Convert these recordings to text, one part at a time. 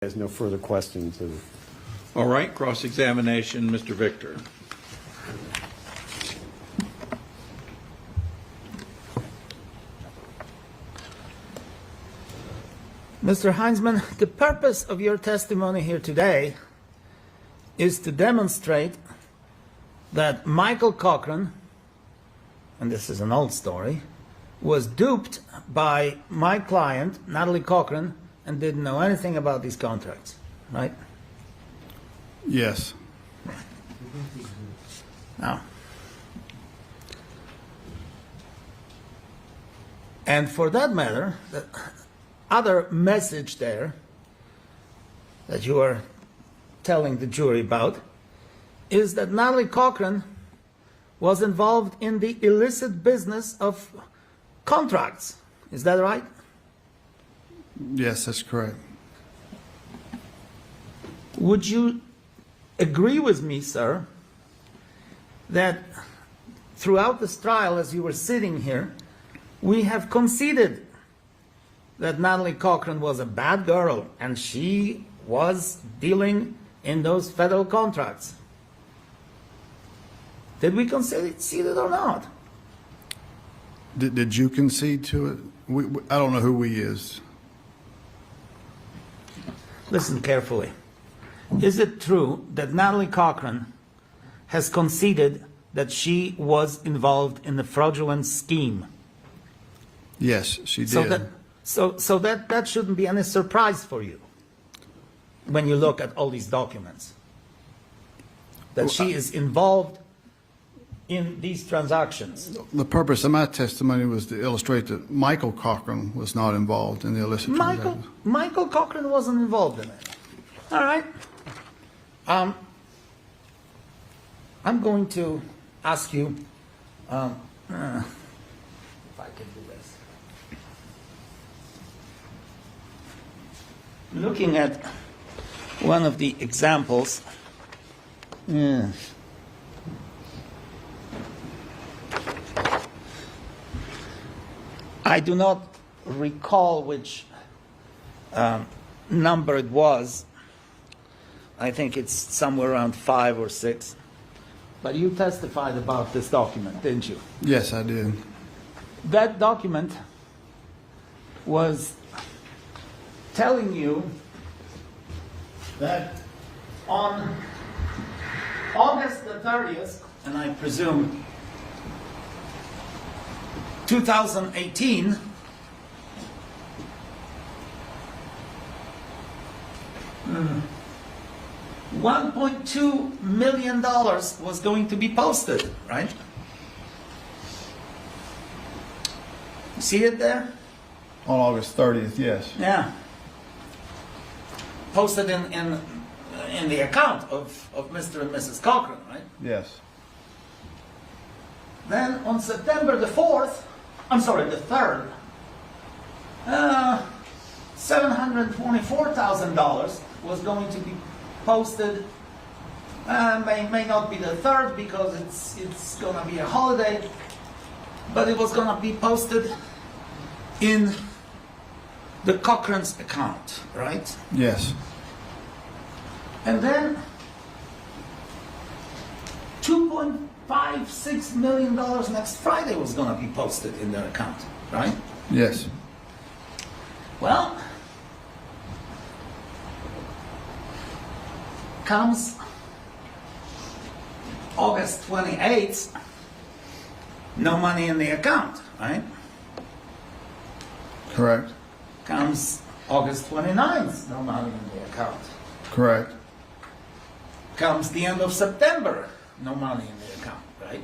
There's no further questions. All right, cross-examination, Mr. Victor. Mr. Hinman, the purpose of your testimony here today is to demonstrate that Michael Cochran, and this is an old story, was duped by my client, Natalie Cochran, and didn't know anything about these contracts, right? Yes. Now, and for that matter, the other message there that you are telling the jury about is that Natalie Cochran was involved in the illicit business of contracts. Is that right? Yes, that's correct. Would you agree with me, sir, that throughout this trial, as you were sitting here, we have conceded that Natalie Cochran was a bad girl and she was dealing in those federal contracts? Did we concede it or not? Did you concede to it? I don't know who we is. Listen carefully. Is it true that Natalie Cochran has conceded that she was involved in the fraudulent scheme? Yes, she did. So that shouldn't be any surprise for you when you look at all these documents. That she is involved in these transactions. The purpose of my testimony was to illustrate that Michael Cochran was not involved in the illicit transactions. Michael Cochran wasn't involved in it. All right. I'm going to ask you if I can do this. Looking at one of the examples, I do not recall which number it was. I think it's somewhere around 5 or 6. But you testified about this document, didn't you? Yes, I did. That document was telling you that on August the 30th, and I presume 2018, $1.2 million was going to be posted, right? You see it there? On August 30th, yes. Yeah. Posted in the account of Mr. and Mrs. Cochran, right? Yes. Then on September the 4th, I'm sorry, the 3rd, $724,000 was going to be posted. May not be the 3rd because it's going to be a holiday, but it was going to be posted in the Cochran's account, right? Yes. And then $2.56 million next Friday was going to be posted in their account, right? Yes. Well, comes August 28th, no money in the account, right? Correct. Comes August 29th, no money in the account. Correct. Comes the end of September, no money in the account, right?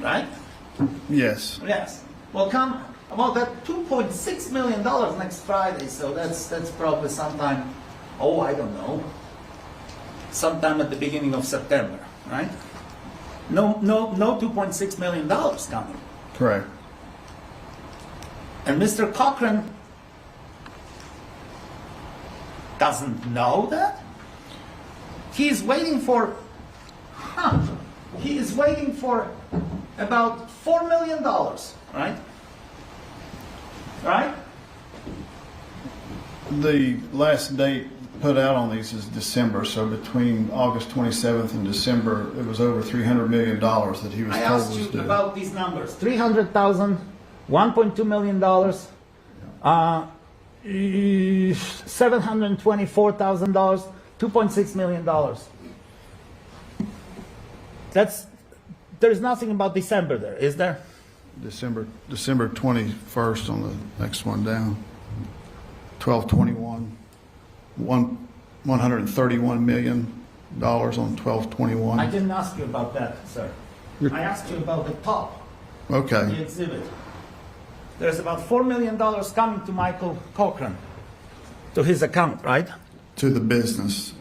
Right? Yes. Yes. Well, come about that $2.6 million next Friday, so that's probably sometime, I don't know, sometime at the beginning of September, right? No $2.6 million coming. Correct. And Mr. Cochran doesn't know that? He's waiting for about $4 million, right? Right? The last date put out on these is December, so between August 27th and December, it was over $300 million that he was I told asked was you due. about these numbers: 300,000, 1.2 million dollars, $724,000, $2.6 million. There's nothing about December there, is there? December 21st on the next one down. 12/21, $131 million on 12/21. I didn't ask you about that, sir. I asked you about the top, the Okay, exhibit. There's about $4 million coming to Michael Cochran, to his account, right? to the business.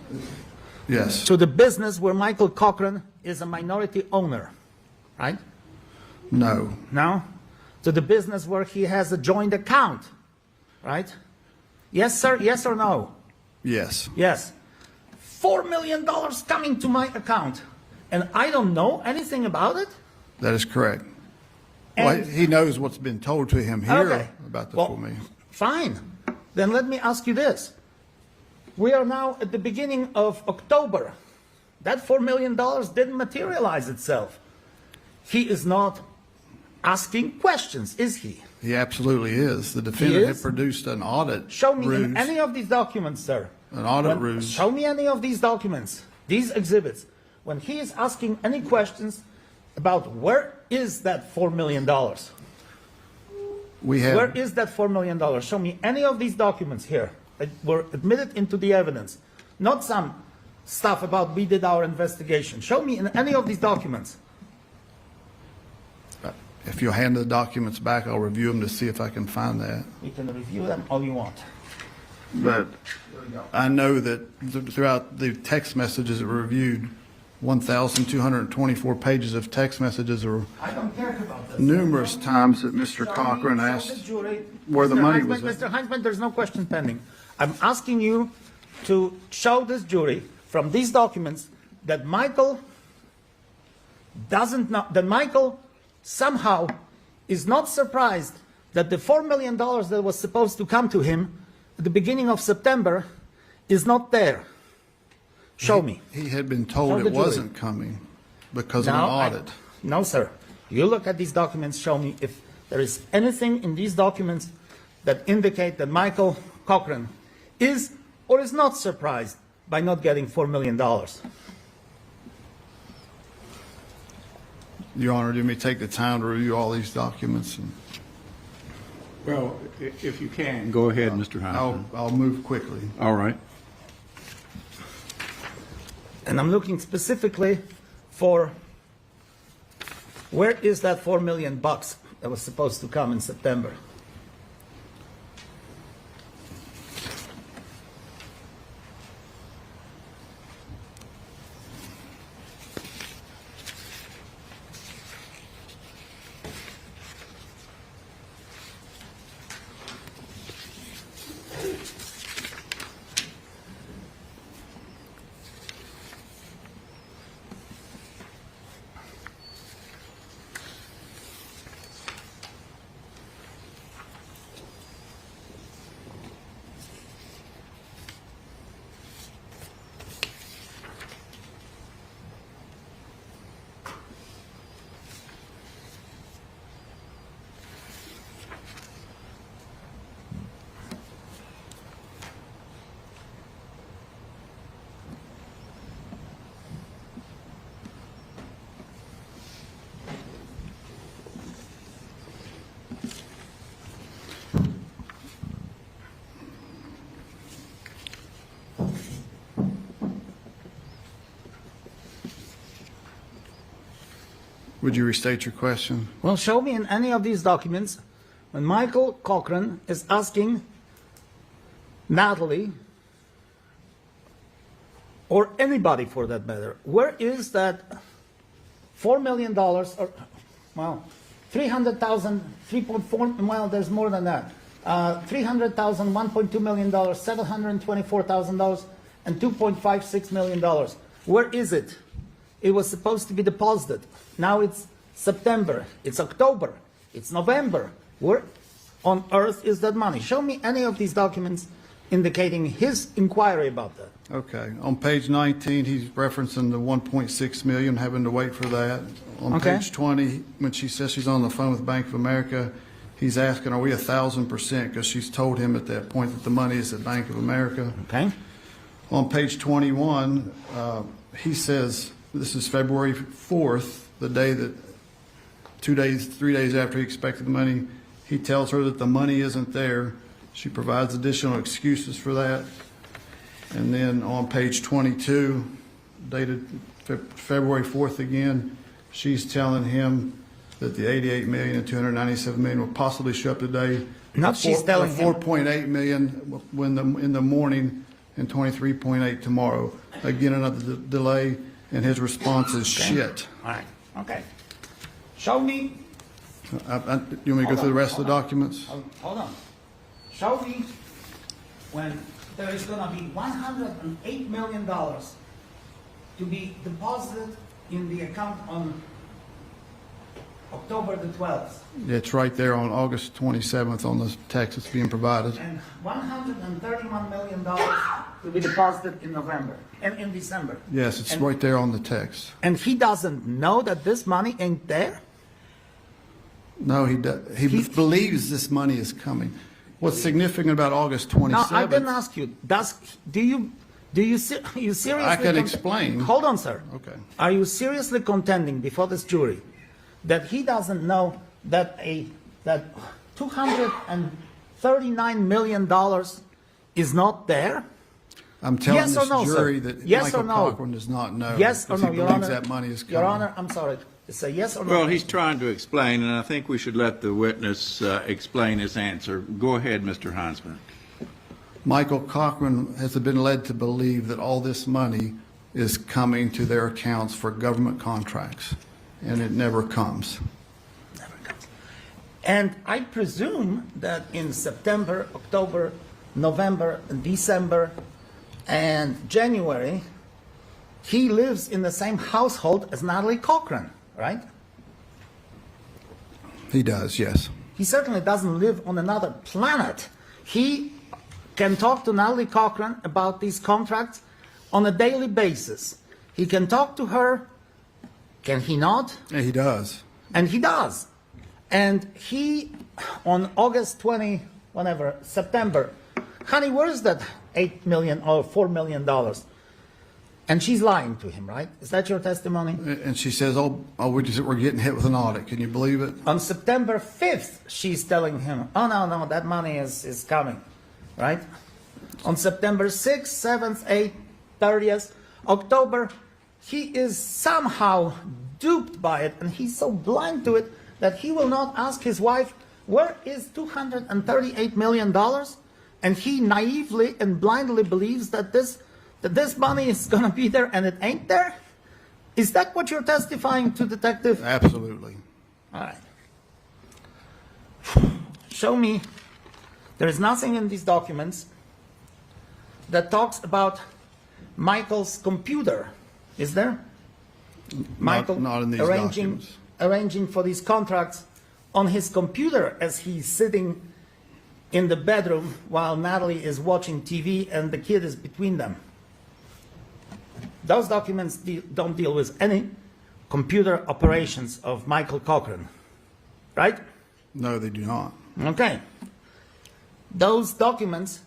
Yes, To the business where Michael Cochran is a minority owner, right? no, No? To the business where he has a joint account, right? Yes, sir? Yes or no? yes. Yes. $4 million coming to my account, and I don't know anything about it? That is correct. And- Well, he knows what's been told to him here Okay. about the Well, $4 million. Fine. Then let me ask you this. We are now at the beginning of October. That $4 million didn't materialize itself. He is not asking questions, is he? He absolutely is. The defendant had is? produced an audit Show me in ruse. any of these documents, sir. An audit ruse. Show me any of these documents, these exhibits, when he is asking any questions about where is that $4 million? We have. Where is that $4 million? Show me any of these documents here that were admitted into the evidence. Not some stuff about we did our investigation. Show me in any of these documents. If you'll hand the documents back, I'll review them to see if I can find that. You can review them all you want. But I know that throughout the text messages that were reviewed, 1,224 pages of text messages are I don't care about this. numerous times that Mr. Cochran Show the asked jury. where the Mr. money Heinzman, was at. Mr. Heinzman, there's no question pending. I'm asking you to show this jury from these documents that Michael doesn't know, that Michael somehow is not surprised that the $4 million that was supposed to come to him at the beginning of September is not there. Show me. He had been Show told the it jury. wasn't coming because of an Now, audit. no, sir. You look at these documents, show me if there is anything in these documents that indicate that Michael Cochran is or is not surprised by not getting $4 million. Your Honor, do me take the time to review all these documents? And Well, if you can, go ahead, Mr. Hinman. I'll move quickly. All right. And I'm looking specifically for where is that $4 million that was supposed to come in September? Would you restate your question? Well, show me in any of these documents when Michael Cochran is asking Natalie, or anybody for that matter, where is that $4 million, or, well, 300,000, 3.4, well, there's more than that. 300,000, $1.2 million, $724,000, and $2.56 million. Where is it? It was supposed to be deposited. Now it's September, it's October, it's November. Where on earth is that money? Show me any of these documents indicating his inquiry about that. Okay, on page 19, he's referencing the 1.6 million, having to wait for that. On Okay. page 20, when she says she's on the phone with Bank of America, he's asking, are we 1,000%? Because she's told him at that point that the money is at Bank of America. Okay? On page 21, he says, this is February 4th, the day that, 3 days after he expected the money, he tells her that the money isn't there. She provides additional excuses for that. And then on page 22, dated February 4th again, she's telling him that the 88 million and 297 million will possibly show up today. Not she's telling him. 4.8 million in the morning and 23.8 tomorrow. Again, another delay, and his response is shit. All right. Okay. Show me. You want me to go through the rest of the documents? Hold on. Show me when there is going to be $108 million to be deposited in the account on October the 12th. It's right there on August 27th on the text that's being provided. And $131 million to be deposited in November and in December. Yes, it's And- right there on the text. And he doesn't know that this money ain't there? No, he does. He believes this money is coming. What's significant about August 27th? No, I didn't ask you. You seriously? I can explain. Hold on, sir. Okay. Are you seriously contending before this jury that he doesn't know that that $239 million is not there? I'm telling Yes or this no, jury sir? that Yes Michael or no? Cochran does not know. Yes or because no, he Your believes Honor? that money is coming. Your Honor, I'm sorry. It's a yes or no. Well, he's trying to explain, and I think we should let the witness explain his answer. Go ahead, Mr. Hinzman. Michael Cochran has been led to believe that all this money is coming to their accounts for government contracts, and it never comes. Never comes. And I presume that in September, October, November, December, and January, he lives in the same household as Natalie Cochran, right? He does, yes. He certainly doesn't live on another planet. He can talk to Natalie Cochran about these contracts on a daily basis. He can talk to her, can he not? Yeah, he does. And he does. And he, on August 20, whenever, September, honey, where's that $8 million or $4 million? And she's lying to him, right? Is that your testimony? And she says, we're getting hit with an audit. Can you believe it? On September 5th, she's telling him, oh, no, that money is coming, right? On September 6th, 7th, 8th, 30th, October, he is somehow duped by it, and he's so blind to it that he will not ask his wife, where is $238 million? And he naively and blindly believes that this money is going to be there and it ain't there? Is that what you're testifying to, Detective? Absolutely. All right. Show me. There is nothing in these documents that talks about Michael's computer. Is there? Michael not in these documents. arranging for these contracts on his computer as he's sitting in the bedroom while Natalie is watching TV and the kid is between them. Those documents don't deal with any computer operations of Michael Cochran, right? No, they do not. Okay. Those documents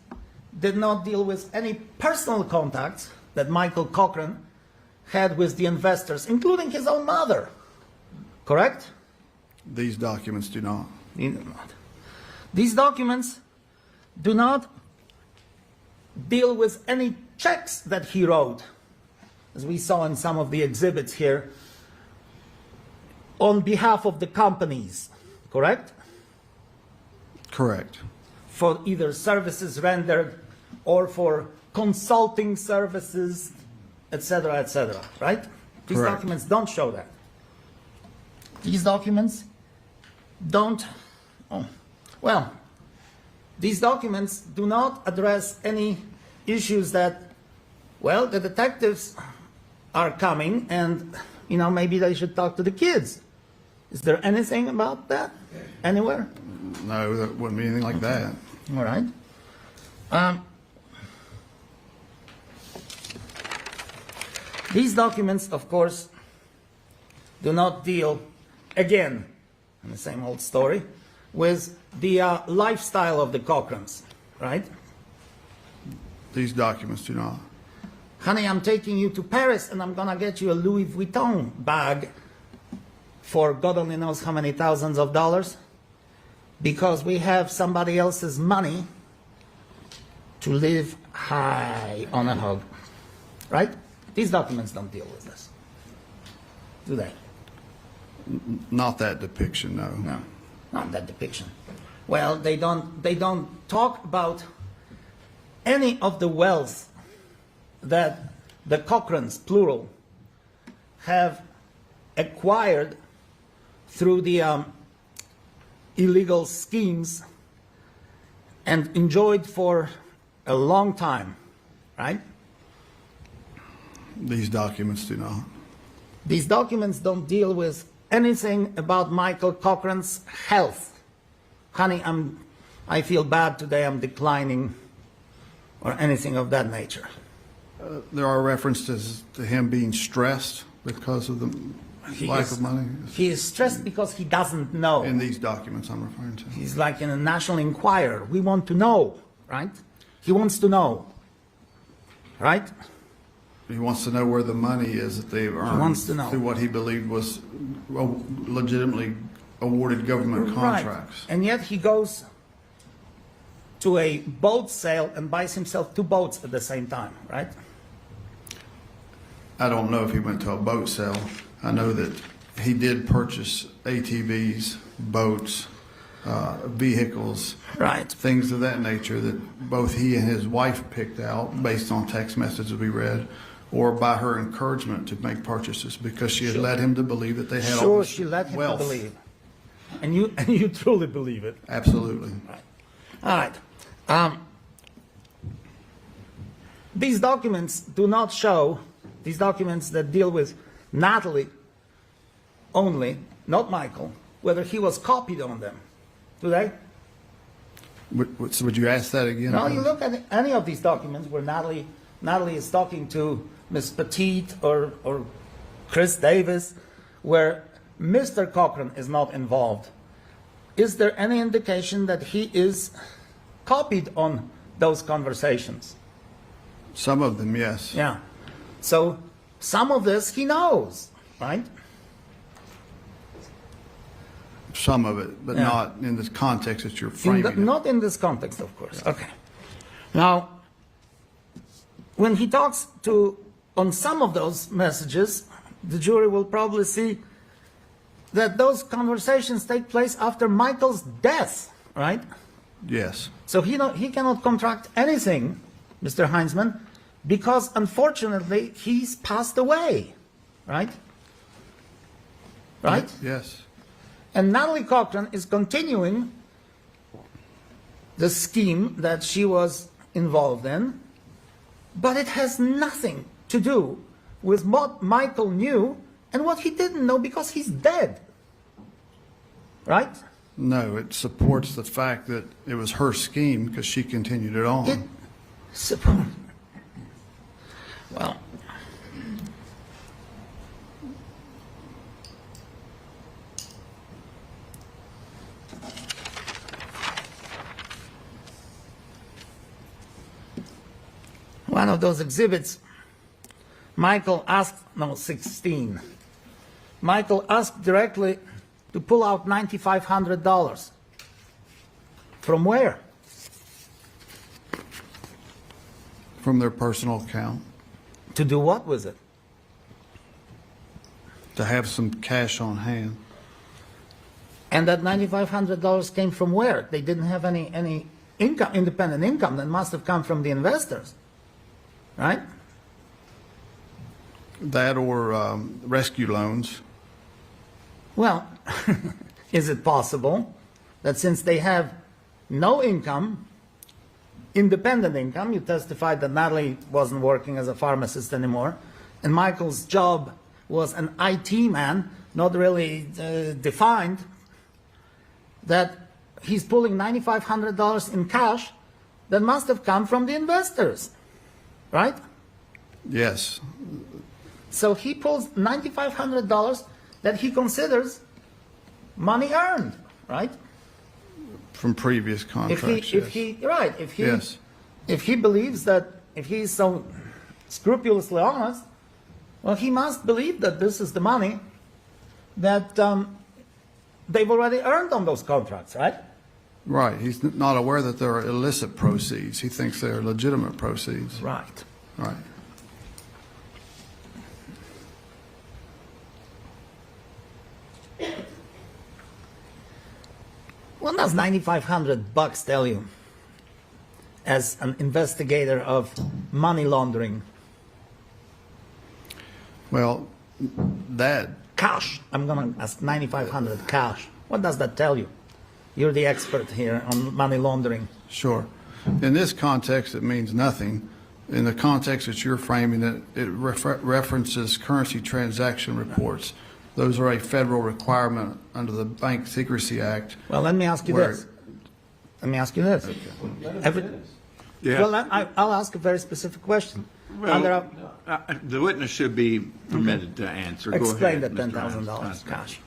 did not deal with any personal contacts that Michael Cochran had with the investors, including his own mother. Correct? These documents do not. These documents do not deal with any checks that he wrote, as we saw in some of the exhibits here, on behalf of the companies. Correct? Correct. For either services rendered or for consulting services, etc., right? These Correct. documents don't show that. These documents don't, these documents do not address any issues that, the detectives are coming and, maybe they should talk to the kids. Is there anything about that anywhere? No, there wouldn't be anything like that. All right. These documents, of course, do not deal, again, in the same old story, with the lifestyle of the Cochrans, right? These documents do not. Honey, I'm taking you to Paris and I'm gonna get you a Louis Vuitton bag for God only knows how many thousands of dollars, because we have somebody else's money to live high on a hog, right? These documents don't deal with this, do they? Not that depiction, no. No, not that depiction. Well, they don't talk about any of the wealth that the Cochrans, plural, have acquired through the illegal schemes and enjoyed for a long time, right? These documents do not. These documents don't deal with anything about Michael Cochran's health. Honey, I feel bad today, I'm declining, or anything of that nature. There are references to him being stressed because of the lack of money. He is stressed because he doesn't know. In these documents I'm referring to. He's like in a National Enquirer. We want to know, right? He wants to know, right? He wants to know where the money is that they've earned wants to know. through what he believed was legitimately awarded government contracts. Right. And yet he goes to a boat sale and buys himself 2 boats at the same time, right? I don't know if he went to a boat sale. I know that he did purchase ATVs, boats, vehicles, Right. things of that nature that both he and his wife picked out based on text messages we read, or by her encouragement to make purchases because she had led him to believe that they had all Sure, this she let him wealth. to believe. And you truly believe it. Absolutely. All right. These documents do not show, these documents that deal with Natalie only, not Michael, whether he was copied on them. Do they? So would you ask that again? No, you look at any of these documents where Natalie is talking to Miss Petite or Chris Davis, where Mr. Cochran is not involved. Is there any indication that he is copied on those conversations? Some of them, yes. Yeah. So some of this he knows, right? Some of it, but Yeah. not in this context that you're framing it. Not in this context, of course. Okay. Now, when he talks on some of those messages, the jury will probably see that those conversations take place after Michael's death, right? Yes. So he cannot contract anything, Mr. Hinzman, because unfortunately he's passed away, right? Right? Yes. And Natalie Cochran is continuing the scheme that she was involved in, but it has nothing to do with what Michael knew and what he didn't know because he's dead. Right? No, it supports the fact that it was her scheme because she continued it on. It support. Well, one of those exhibits, Michael asked, no, 16. Michael asked directly to pull out $9,500. From where? From their personal account To do what with it? to have some cash on hand. And that $9,500 came from where? They didn't have any income, independent income. That must have come from the investors, right? That or rescue loans. Well, is it possible that since they have no income, independent income, you testified that Natalie wasn't working as a pharmacist anymore, and Michael's job was an IT man, not really defined, that he's pulling $9,500 in cash that must have come from the investors, right? Yes. So he pulls $9,500 that he considers money earned, right? From previous contracts, yes. If he believes that, if he's so scrupulously honest, well, he must believe that this is the money that they've already earned on those contracts, right? Right. He's not aware that they're illicit proceeds. He thinks they're legitimate proceeds. Right. Right. What does $9,500 tell you as an investigator of money laundering? Well, that Cash. I'm going to ask $9,500 cash. What does that tell you? You're the expert here on money laundering. Sure. In this context, it means nothing. In the context that you're framing it, it references currency transaction reports. Those are a federal requirement under the Bank Secrecy Act. Well, let me ask you Where- this. Let me ask you this. Yeah. Well, I'll ask a very specific question. Well, the witness should be permitted to answer. Go Explain ahead, the Mr. $10,000 Hinman. cash.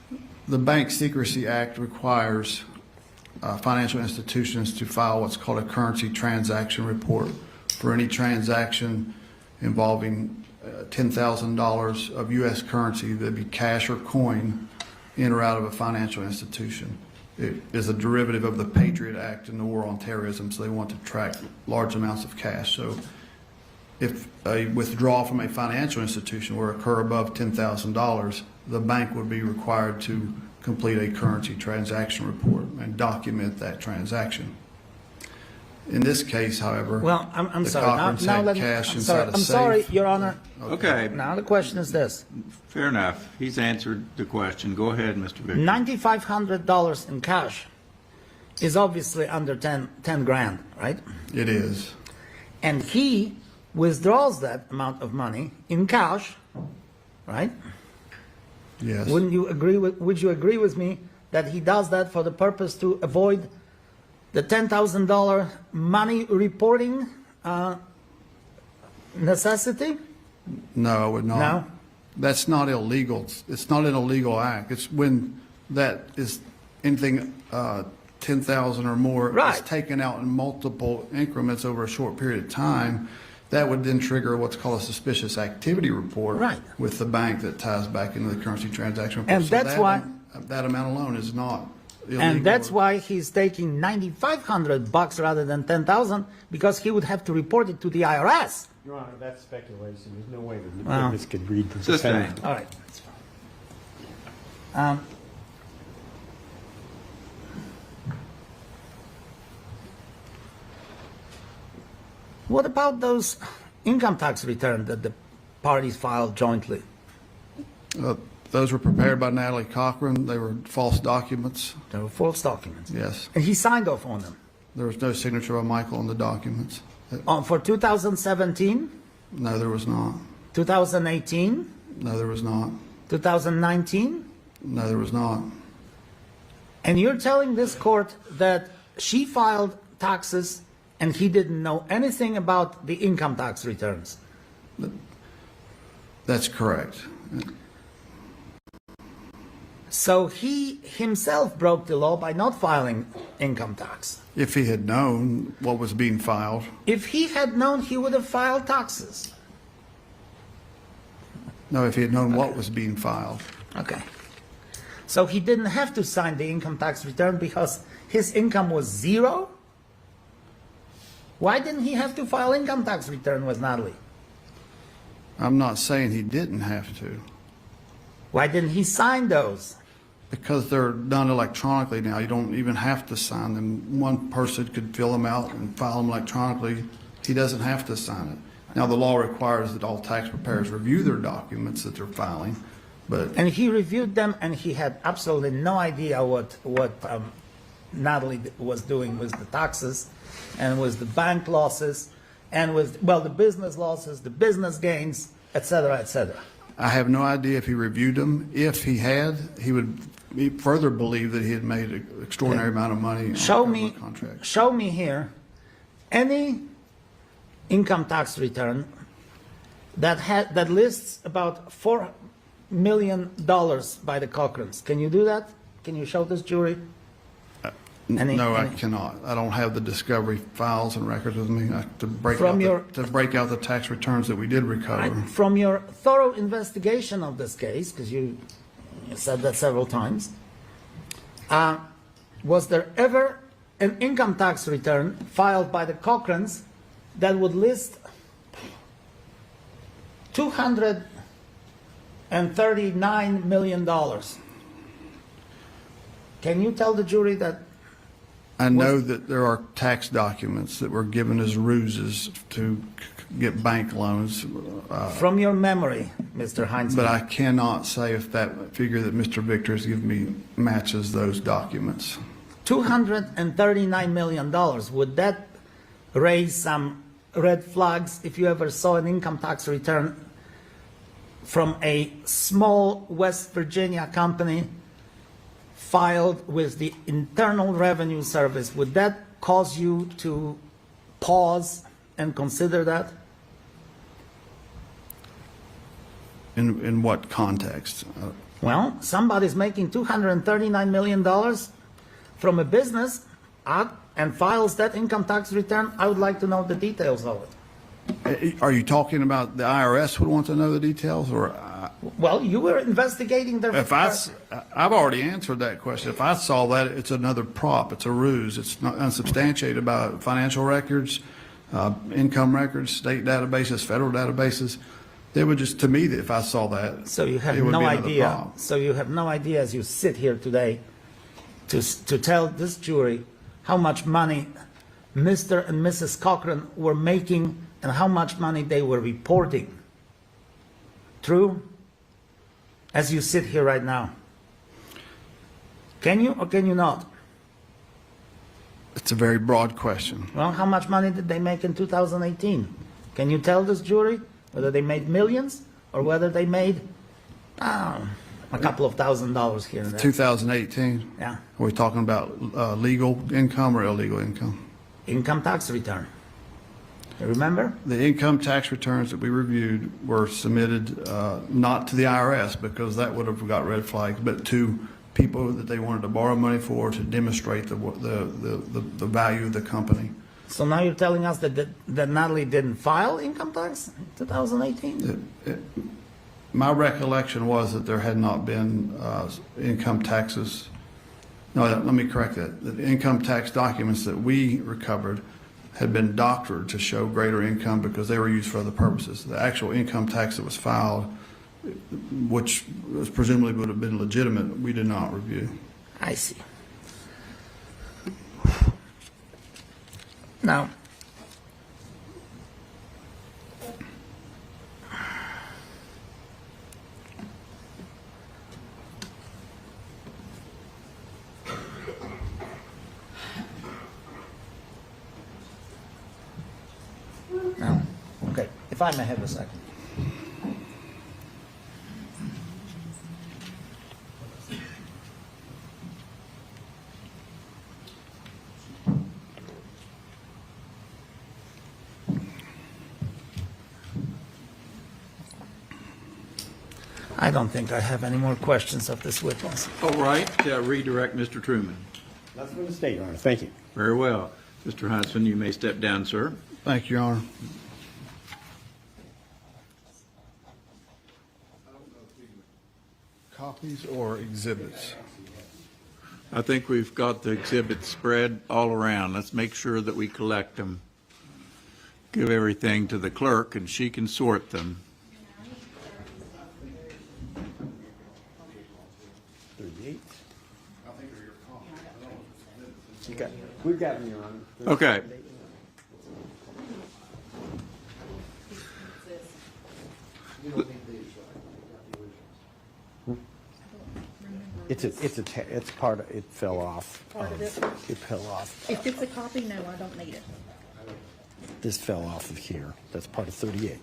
The Bank Secrecy Act requires financial institutions to file what's called a currency transaction report for any transaction involving $10,000 of U.S. currency, that'd be cash or coin, in or out of a financial institution. It is a derivative of the Patriot Act and the War on Terrorism, so they want to track large amounts of cash. So if a withdrawal from a financial institution were to occur above $10,000, the bank would be required to complete a currency transaction report and document that transaction. In this case, however, Well, I'm the sorry. Cochrans Now had let me- cash I'm inside sorry. a I'm safe. sorry, Your Honor. Okay, Now the question is this. fair enough. He's answered the question. Go ahead, Mr. Victor. $9,500 in cash is obviously under 10 grand, right? It is. And he withdraws that amount of money in cash, right? Yes. Would you agree with me that he does that for the purpose to avoid the $10,000 money reporting necessity? No, I would not. No? That's not illegal. It's not an illegal act. It's when that is anything 10,000 or more Right. is taken out in multiple increments over a short period of time. That would then trigger what's called a suspicious activity report Right. with the bank that ties back into the currency transaction report. And So that's that, why- that amount alone is not illegal. And that's why he's taking $9,500 rather than 10,000, because he would have to report it to the IRS. Your Honor, that's speculation. There's no way the Wow. witness could read the Sustain. defendant. All right, that's fine. What about those income tax returns that the parties filed jointly? Those were prepared by Natalie Cochran. They were false documents. They were false documents. Yes. And he signed off on them. There was no signature by Michael on the documents. For 2017, No, there was not. 2018, No, there was not. 2019, No, there was not. and you're telling this court that she filed taxes and he didn't know anything about the income tax returns. That's correct. So he himself broke the law by not filing income tax. If he had known what was being filed, If he had known, he would have filed taxes. no, if he had known what was being filed. Okay. So he didn't have to sign the income tax return because his income was zero? Why didn't he have to file income tax return with Natalie? I'm not saying he didn't have to, Why didn't he sign those? because they're done electronically now. You don't even have to sign them. One person could fill them out and file them electronically. He doesn't have to sign it. Now, the law requires that all tax preparers review their documents that they're filing, but And he reviewed them, and he had absolutely no idea what Natalie was doing with the taxes, and with the bank losses, and with, well, the business losses, the business gains, et cetera, et cetera. I have no idea if he reviewed them. If he had, he would further believe that he had made an extraordinary amount of money on Show government me, contracts. show me here any income tax return that lists about $4 million by the Cochrans. Can you do that? Can you show this jury? No, I cannot. I don't have the discovery files and records with me to break out the tax returns that we did recover. From your thorough investigation of this case, because you said that several times, was there ever an income tax return filed by the Cochrans that would list $239 million? Can you tell the jury that? I know that there are tax documents that were given as ruses to get bank loans. From your memory, Mr. Hinman. But I cannot say if that figure that Mr. Victor has given me matches those documents. $239 million, would that raise some red flags if you ever saw an income tax return from a small West Virginia company filed with the Internal Revenue Service? Would that cause you to pause and consider that? In what context? Well, somebody's making $239 million from a business and files that income tax return. I would like to know the details of it. Are you talking about the IRS would want to know the details, or? Well, you were investigating their. I've already answered that question. If I saw that, it's another prop. It's a ruse. It's not unsubstantiated by financial records, income records, state databases, federal databases. They would just, to me, if I saw that, So you have it would no be another idea. prop. So you have no idea as you sit here today to tell this jury how much money Mr. and Mrs. Cochran were making and how much money they were reporting. True? As you sit here right now. Can you or can you not? It's a very broad question. Well, how much money did they make in 2018? Can you tell this jury whether they made millions or whether they made a couple of $1,000s here and there? 2018. Yeah. Are we talking about legal income or illegal income? Income tax return. You remember? The income tax returns that we reviewed were submitted not to the IRS, because that would have got red flags, but to people that they wanted to borrow money for to demonstrate the value of the company. So now you're telling us that Natalie didn't file income tax in 2018? My recollection was that there had not been income taxes. No, let me correct that. The income tax documents that we recovered had been doctored to show greater income because they were used for other purposes. The actual income tax that was filed, which was presumably would have been legitimate, we did not review. I see. Now, okay, if I may have a second. I don't think I have any more questions of this witness. All right, redirect Mr. Truman. That's from the state, Your Honor. Thank you. Very well. Mr. Huntsman, you may step down, sir. Thank you, Your Honor. Copies or exhibits? I think we've got the exhibits spread all around. Let's make sure that we collect them. Give everything to the clerk, and she can sort them. 38. We've got them, Your Honor. Okay. It's part of, it fell off. Part of it? It fell off. If it's a copy, no, I don't need it. This fell off of here. That's part of 38.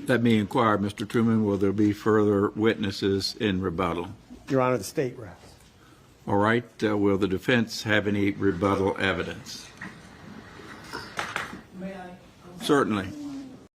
Let me inquire, Mr. Truman, will there be further witnesses in rebuttal? Your Honor, the state rests. All right, will the defense have any rebuttal evidence? May I? Certainly.